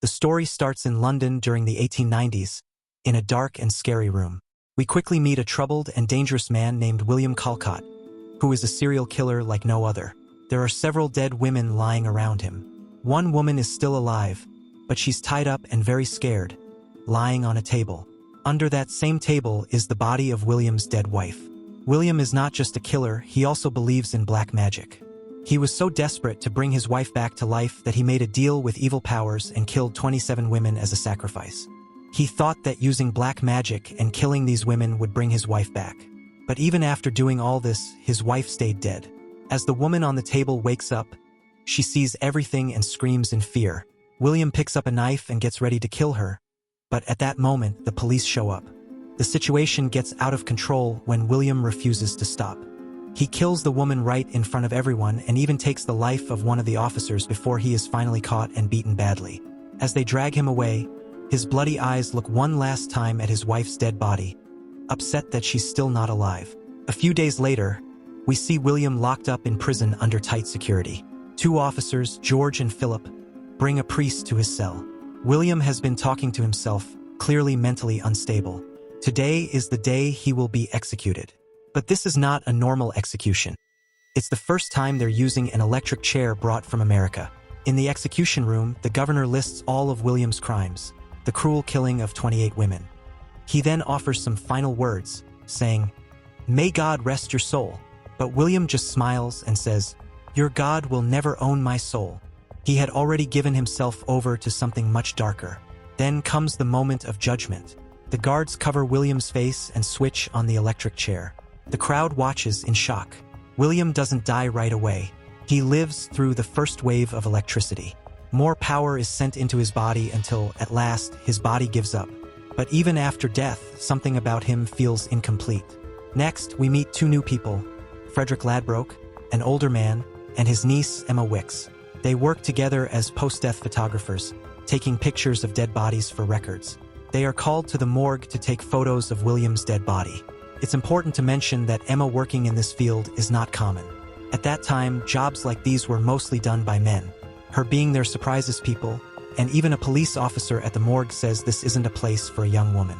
The story starts in London during the 1890s, in a dark and scary room. We quickly meet a troubled and dangerous man named William Calcott, who is a serial killer like no other. There are several dead women lying around him. One woman is still alive, but she's tied up and very scared, lying on a table. Under that same table is the body of William's dead wife. William is not just a killer, he also believes in black magic. He was so desperate to bring his wife back to life that he made a deal with evil powers and killed 27 women as a sacrifice. He thought that using black magic and killing these women would bring his wife back. But even after doing all this, his wife stayed dead. As the woman on the table wakes up, she sees everything and screams in fear. William picks up a knife and gets ready to kill her, but at that moment, the police show up. The situation gets out of control when William refuses to stop. He kills the woman right in front of everyone and even takes the life of one of the officers before he is finally caught and beaten badly. As they drag him away, his bloody eyes look one last time at his wife's dead body, upset that she's still not alive. A few days later, we see William locked up in prison under tight security. Two officers, George and Philip, bring a priest to his cell. William has been talking to himself, clearly mentally unstable. Today is the day he will be executed. But this is not a normal execution. It's the first time they're using an electric chair brought from America. In the execution room, the governor lists all of William's crimes, the cruel killing of 28 women. He then offers some final words, saying, "May God rest your soul." But William just smiles and says, "Your God will never own my soul." He had already given himself over to something much darker. Then comes the moment of judgment. The guards cover William's face and switch on the electric chair. The crowd watches in shock. William doesn't die right away. He lives through the first wave of electricity. More power is sent into his body until, at last, his body gives up. But even after death, something about him feels incomplete. Next, we meet two new people, Frederick Ladbroke, an older man, and his niece, Emma Wicks. They work together as post-death photographers, taking pictures of dead bodies for records. They are called to the morgue to take photos of William's dead body. It's important to mention that Emma working in this field is not common. At that time, jobs like these were mostly done by men. Her being there surprises people, and even a police officer at the morgue says this isn't a place for a young woman.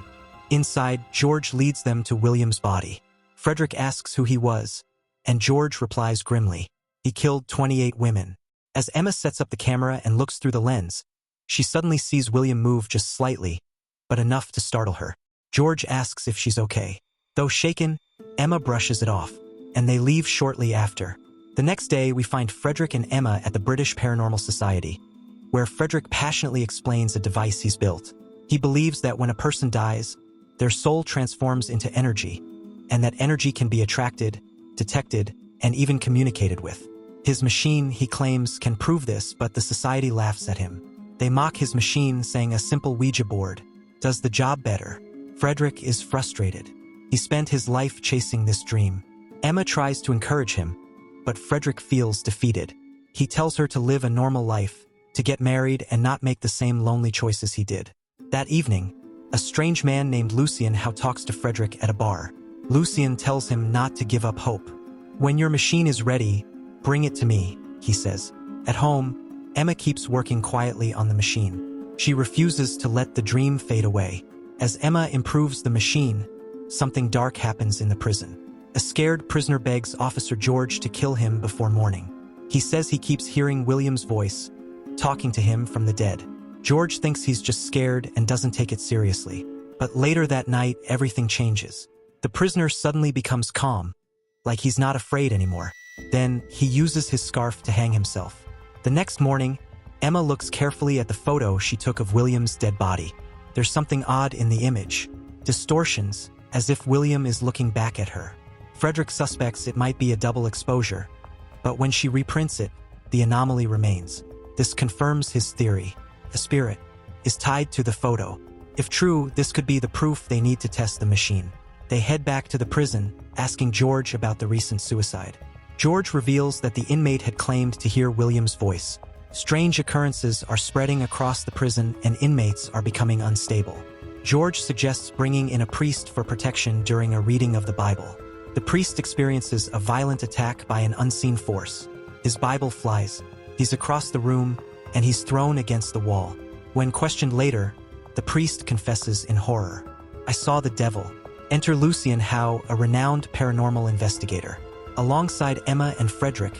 Inside, George leads them to William's body. Frederick asks who he was, and George replies grimly, "He killed 28 women." As Emma sets up the camera and looks through the lens, she suddenly sees William move just slightly, but enough to startle her. George asks if she's okay. Though shaken, Emma brushes it off, and they leave shortly after. The next day, we find Frederick and Emma at the British Paranormal Society, where Frederick passionately explains a device he's built. He believes that when a person dies, their soul transforms into energy, and that energy can be attracted, detected, and even communicated with. His machine, he claims, can prove this, but the society laughs at him. They mock his machine, saying a simple Ouija board does the job better. Frederick is frustrated. He spent his life chasing this dream. Emma tries to encourage him, but Frederick feels defeated. He tells her to live a normal life, to get married and not make the same lonely choices he did. That evening, a strange man named Lucien talks to Frederick at a bar. Lucien tells him not to give up hope. "When your machine is ready, bring it to me," he says. At home, Emma keeps working quietly on the machine. She refuses to let the dream fade away. As Emma improves the machine, something dark happens in the prison. A scared prisoner begs Officer George to kill him before morning. He says he keeps hearing William's voice, talking to him from the dead. George thinks he's just scared and doesn't take it seriously. But later that night, everything changes. The prisoner suddenly becomes calm, like he's not afraid anymore. Then, he uses his scarf to hang himself. The next morning, Emma looks carefully at the photo she took of William's dead body. There's something odd in the image. Distortions, as if William is looking back at her. Frederick suspects it might be a double exposure, but when she reprints it, the anomaly remains. This confirms his theory. A spirit is tied to the photo. If true, this could be the proof they need to test the machine. They head back to the prison, asking George about the recent suicide. George reveals that the inmate had claimed to hear William's voice. Strange occurrences are spreading across the prison and inmates are becoming unstable. George suggests bringing in a priest for protection during a reading of the Bible. The priest experiences a violent attack by an unseen force. His Bible flies. He's across the room, and he's thrown against the wall. When questioned later, the priest confesses in horror. "I saw the devil." Enter Lucien Howe, a renowned paranormal investigator. Alongside Emma and Frederick,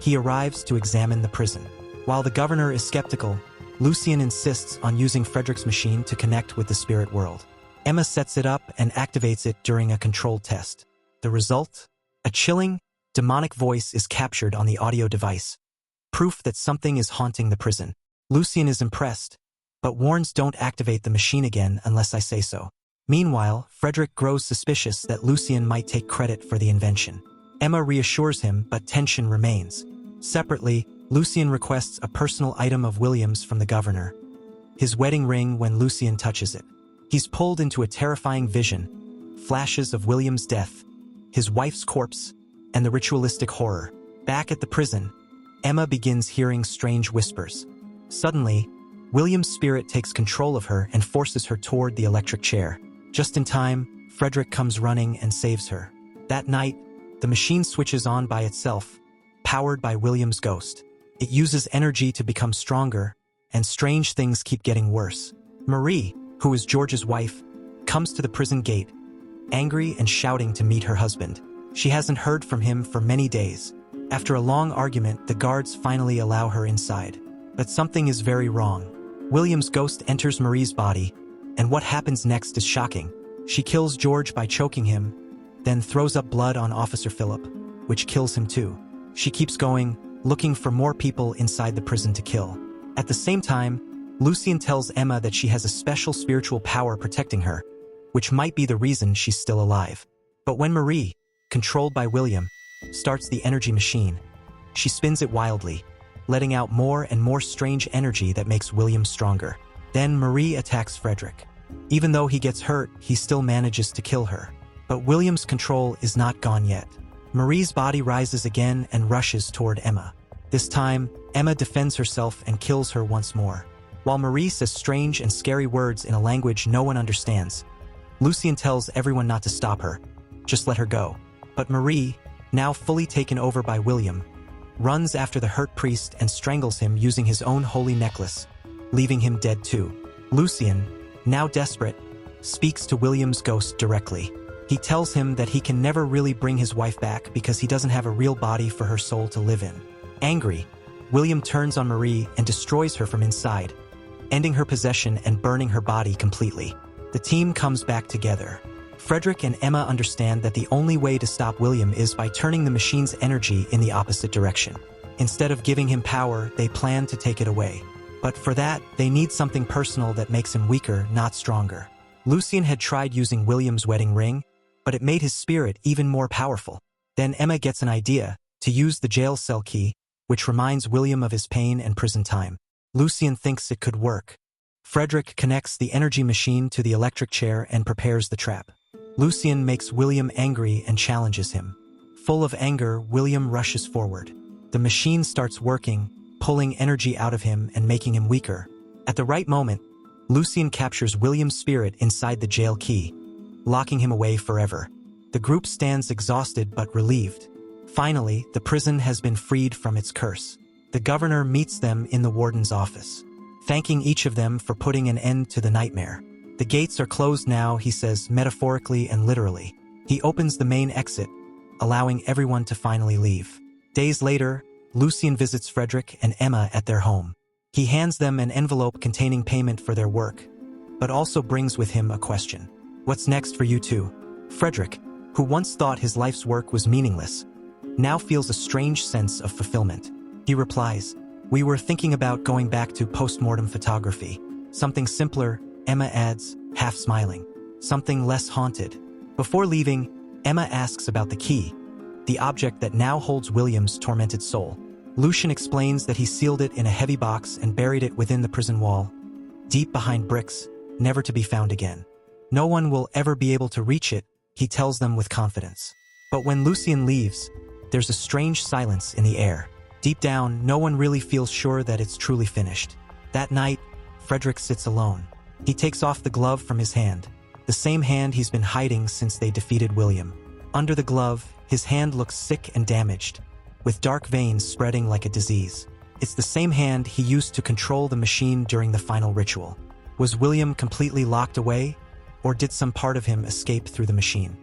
he arrives to examine the prison. While the governor is skeptical, Lucien insists on using Frederick's machine to connect with the spirit world. Emma sets it up and activates it during a controlled test. The result? A chilling, demonic voice is captured on the audio device, proof that something is haunting the prison. Lucien is impressed, but warns don't activate the machine again unless I say so. Meanwhile, Frederick grows suspicious that Lucien might take credit for the invention. Emma reassures him, but tension remains. Separately, Lucien requests a personal item of William's from the governor, his wedding ring. When Lucien touches it, he's pulled into a terrifying vision, flashes of William's death, his wife's corpse, and the ritualistic horror. Back at the prison, Emma begins hearing strange whispers. Suddenly, William's spirit takes control of her and forces her toward the electric chair. Just in time, Frederick comes running and saves her. That night, the machine switches on by itself, powered by William's ghost. It uses energy to become stronger, and strange things keep getting worse. Marie, who is George's wife, comes to the prison gate, angry and shouting to meet her husband. She hasn't heard from him for many days. After a long argument, the guards finally allow her inside. But something is very wrong. William's ghost enters Marie's body, and what happens next is shocking. She kills George by choking him, then throws up blood on Officer Philip, which kills him too. She keeps going, looking for more people inside the prison to kill. At the same time, Lucien tells Emma that she has a special spiritual power protecting her, which might be the reason she's still alive. But when Marie, controlled by William, starts the energy machine, she spins it wildly, letting out more and more strange energy that makes William stronger. Then Marie attacks Frederick. Even though he gets hurt, he still manages to kill her. But William's control is not gone yet. Marie's body rises again and rushes toward Emma. This time, Emma defends herself and kills her once more. While Marie says strange and scary words in a language no one understands, Lucien tells everyone not to stop her, just let her go. But Marie, now fully taken over by William, runs after the hurt priest and strangles him using his own holy necklace, leaving him dead too. Lucien, now desperate, speaks to William's ghost directly. He tells him that he can never really bring his wife back because he doesn't have a real body for her soul to live in. Angry, William turns on Marie and destroys her from inside, ending her possession and burning her body completely. The team comes back together. Frederick and Emma understand that the only way to stop William is by turning the machine's energy in the opposite direction. Instead of giving him power, they plan to take it away. But for that, they need something personal that makes him weaker, not stronger. Lucien had tried using William's wedding ring, but it made his spirit even more powerful. Then Emma gets an idea, to use the jail cell key, which reminds William of his pain and prison time. Lucien thinks it could work. Frederick connects the energy machine to the electric chair and prepares the trap. Lucien makes William angry and challenges him. Full of anger, William rushes forward. The machine starts working, pulling energy out of him and making him weaker. At the right moment, Lucien captures William's spirit inside the jail key, locking him away forever. The group stands exhausted but relieved. Finally, the prison has been freed from its curse. The governor meets them in the warden's office, thanking each of them for putting an end to the nightmare. The gates are closed now, he says, metaphorically and literally. He opens the main exit, allowing everyone to finally leave. Days later, Lucien visits Frederick and Emma at their home. He hands them an envelope containing payment for their work, but also brings with him a question. What's next for you two? Frederick, who once thought his life's work was meaningless, now feels a strange sense of fulfillment. He replies, "We were thinking about going back to post-mortem photography. Something simpler," Emma adds, half smiling. "Something less haunted." Before leaving, Emma asks about the key, the object that now holds William's tormented soul. Lucien explains that he sealed it in a heavy box and buried it within the prison wall, deep behind bricks, never to be found again. No one will ever be able to reach it, he tells them with confidence. But when Lucien leaves, there's a strange silence in the air. Deep down, no one really feels sure that it's truly finished. That night, Frederick sits alone. He takes off the glove from his hand, the same hand he's been hiding since they defeated William. Under the glove, his hand looks sick and damaged, with dark veins spreading like a disease. It's the same hand he used to control the machine during the final ritual. Was William completely locked away, or did some part of him escape through the machine?